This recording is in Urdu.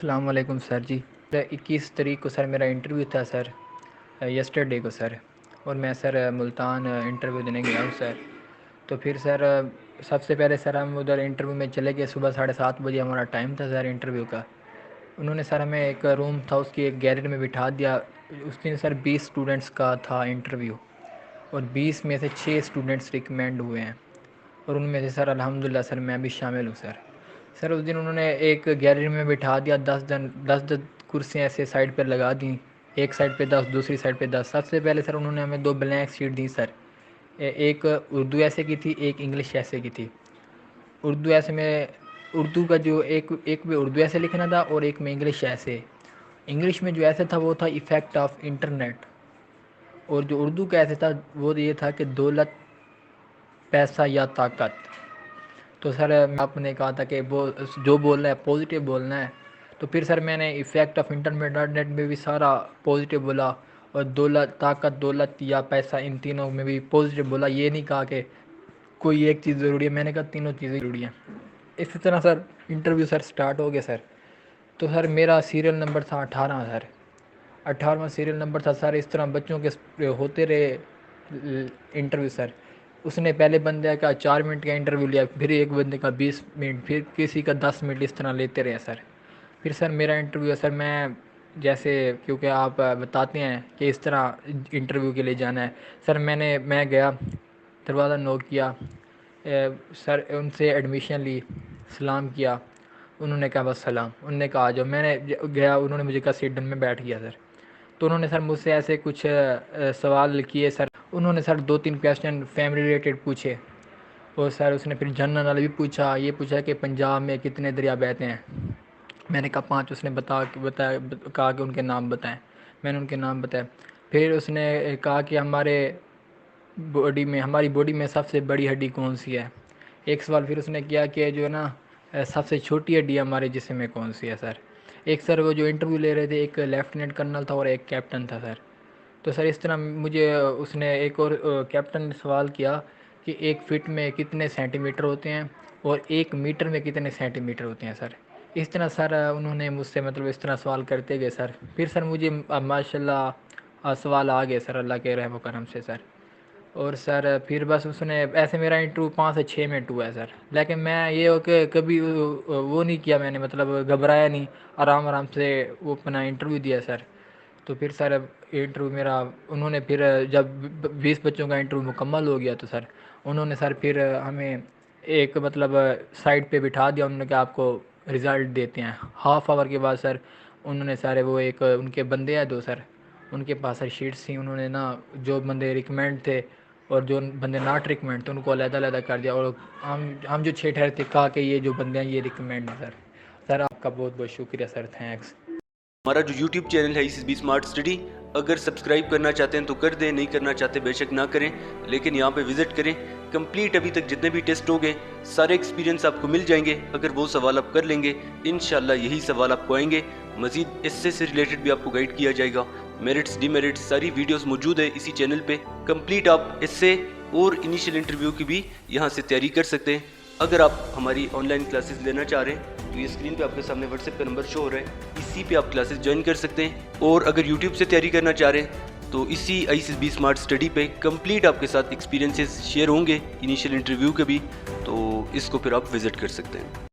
السلام علیکم سر جی. 21 تاریخ کو سر میرا انٹرویو تھا سر، یسٹرڈے کو سر، اور میں سر ملتان انٹرویو دینے گیا ہوں سر. تو پھر سر سب سے پہلے سر ہم ادھر انٹرویو میں چلے گئے. صبح 7:30 بجے ہمارا ٹائم تھا سر انٹرویو کا. انہوں نے سر ہمیں ایک روم تھا اس کی ایک گیلری میں بٹھا دیا. اس دن سر 20 اسٹوڈنٹس کا تھا انٹرویو، اور 20 میں سے 6 اسٹوڈنٹس ریکمینڈ ہوئے ہیں، اور ان میں سے سر الحمدللہ سر میں بھی شامل ہوں سر. سر اس دن انہوں نے ایک گیلری میں بٹھا دیا، 10 کرسیاں ایسے سائڈ پہ لگا دیں، ایک سائڈ پہ 10 دوسری سائڈ پہ 10. سب سے پہلے سر انہوں نے ہمیں 2 بلینک شیٹ دی سر، ایک اردو ایسے کی تھی، ایک انگلش ایسے کی تھی. اردو ایسے میں اردو کا جو ایک میں اردو ایسے لکھنا تھا اور ایک میں انگلش ایسے. انگلش میں جو ایسے تھا وہ تھا ایفیکٹ آف انٹرنیٹ، اور جو اردو کا ایسے تھا وہ یہ تھا کہ دولت، پیسہ یا طاقت. تو سر آپ نے کہا تھا کہ وہ جو بولنا ہے پازیٹیو بولنا ہے. تو پھر سر میں نے ایفیکٹ آف انٹرنیٹ میں بھی سارا پازیٹیو بولا، اور دولت یا پیسہ ان تینوں میں بھی پازیٹیو بولا. یہ نہیں کہا کہ کوئی ایک چیز ضروری ہے، میں نے کہا تینوں چیزیں ضروری ہیں. اسی طرح سر انٹرویو سر سٹارٹ ہو گیا سر. تو سر میرا سیریل نمبر تھا 18 سر، 18واں سیریل نمبر تھا سر. اس طرح بچوں کے ہوتے رہے انٹرویو سر. اس نے پہلے بندے کا 4 منٹ کا انٹرویو لیا، پھر ایک بندے کا 20 منٹ، پھر کسی کا 10 منٹ، اس طرح لیتے رہے سر. پھر سر میرا انٹرویو سر میں جیسے کیونکہ آپ بتاتے ہیں کہ اس طرح انٹرویو کے لیے جانا ہے سر. میں گیا، دروازہ نوک کیا سر، ان سے ایڈمیشن لی، سلام کیا. انہوں نے کہا بس سلام. انہوں نے کہا آ جاؤ. میں نے گیا، انہوں نے مجھے کہا سیٹ ڈن میں بیٹھ گیا سر. تو انہوں نے سر مجھ سے ایسے کچھ سوال کیے سر. انہوں نے سر 2-3 کویسچن فیملی ریلیٹڈ پوچھے، اور سر اس نے پھر جنرل نالج بھی پوچھا. یہ پوچھا کہ پنجاب میں کتنے دریا بہتے ہیں. میں نے کہا 5. اس نے کہا کہ ان کے نام بتائیں. میں نے ان کے نام بتائے. پھر اس نے کہا کہ ہماری باڈی میں سب سے بڑی ہڈی کون سی ہے. ایک سوال پھر اس نے کیا کہ جو ہے نا سب سے چھوٹی ہڈی ہمارے جسم میں کون سی ہے سر. ایک سر وہ جو انٹرویو لے رہے تھے ایک لیفٹیننٹ کرنل تھا اور ایک کیپٹن تھا سر. تو سر اس طرح مجھے اس نے ایک اور کیپٹن نے سوال کیا کہ 1 فٹ میں کتنے سینٹی میٹر ہوتے ہیں، اور 1 میٹر میں کتنے سینٹی میٹر ہوتے ہیں سر. اس طرح سر انہوں نے مجھ سے اس طرح سوال کرتے گئے سر. پھر سر مجھے ماشاءاللہ سوال آ گئے سر اللہ کے رحم و کرم سے سر. اور سر پھر بس اس نے ایسے میرا انٹرویو 5 سے 6 منٹ ہوا ہے سر. لیکن میں یہ ہو کہ کبھی وہ نہیں کیا، میں نے گھبرایا نہیں، آرام سے وہ اپنا انٹرویو دیا سر. تو پھر سر انٹرویو میرا انہوں نے پھر جب 20 بچوں کا انٹرویو مکمل ہو گیا تو سر انہوں نے سر پھر ہمیں ایک سائڈ پہ بٹھا دیا. انہوں نے کہا آپ کو رزلٹ دیتے ہیں. ½ آور کے بعد سر انہوں نے سارے وہ ایک ان کے بندے ہیں 2 سر، ان کے پاس سر شیٹس تھیں. انہوں نے جو بندے ریکمینڈ تھے اور جو بندے ناٹ ریکمینڈ تھے ان کو علیحدہ کر دیا. اور ہم جو 6 ٹھہرے تھے کہا کہ یہ جو بندے ہیں یہ ریکمینڈ ہیں سر. سر آپ کا بہت بہت شکریہ سر. تھینکس. ہمارا جو یوٹیوب چینل ہے ECSB اسمارٹ اسٹڈی، اگر سبسکرائب کرنا چاہتے ہیں تو کر دیں، نہیں کرنا چاہتے بے شک نہ کریں، لیکن یہاں پہ وزٹ کریں. کمپلیٹ ابھی تک جتنے بھی ٹیسٹ ہو گئے سارے ایکسپیرینس آپ کو مل جائیں گے. اگر وہ سوال آپ کر لیں گے انشاءاللہ یہی سوال آپ کو آئیں گے. مزید اس سے ریلیٹڈ بھی آپ کو گائیڈ کیا جائے گا. میرٹس ڈی میرٹس ساری ویڈیوز موجود ہے اسی چینل پہ. کمپلیٹ آپ اس سے اور انیشیل انٹرویو کی بھی یہاں سے تیاری کر سکتے ہیں. اگر آپ ہماری آن لائن کلاسز لینا چاہ رہے ہیں تو یہ اسکرین پہ آپ کے سامنے واٹس ایپ کا نمبر شو ہو رہا ہے، اسی پہ آپ کلاسز جوائن کر سکتے ہیں. اور اگر یوٹیوب سے تیاری کرنا چاہ رہے ہیں تو اسی ECSB اسمارٹ اسٹڈی پہ کمپلیٹ آپ کے ساتھ ایکسپیرینسز شیئر ہوں گے انیشیل انٹرویو کے بھی، تو اس کو پھر آپ وزٹ کر سکتے ہیں.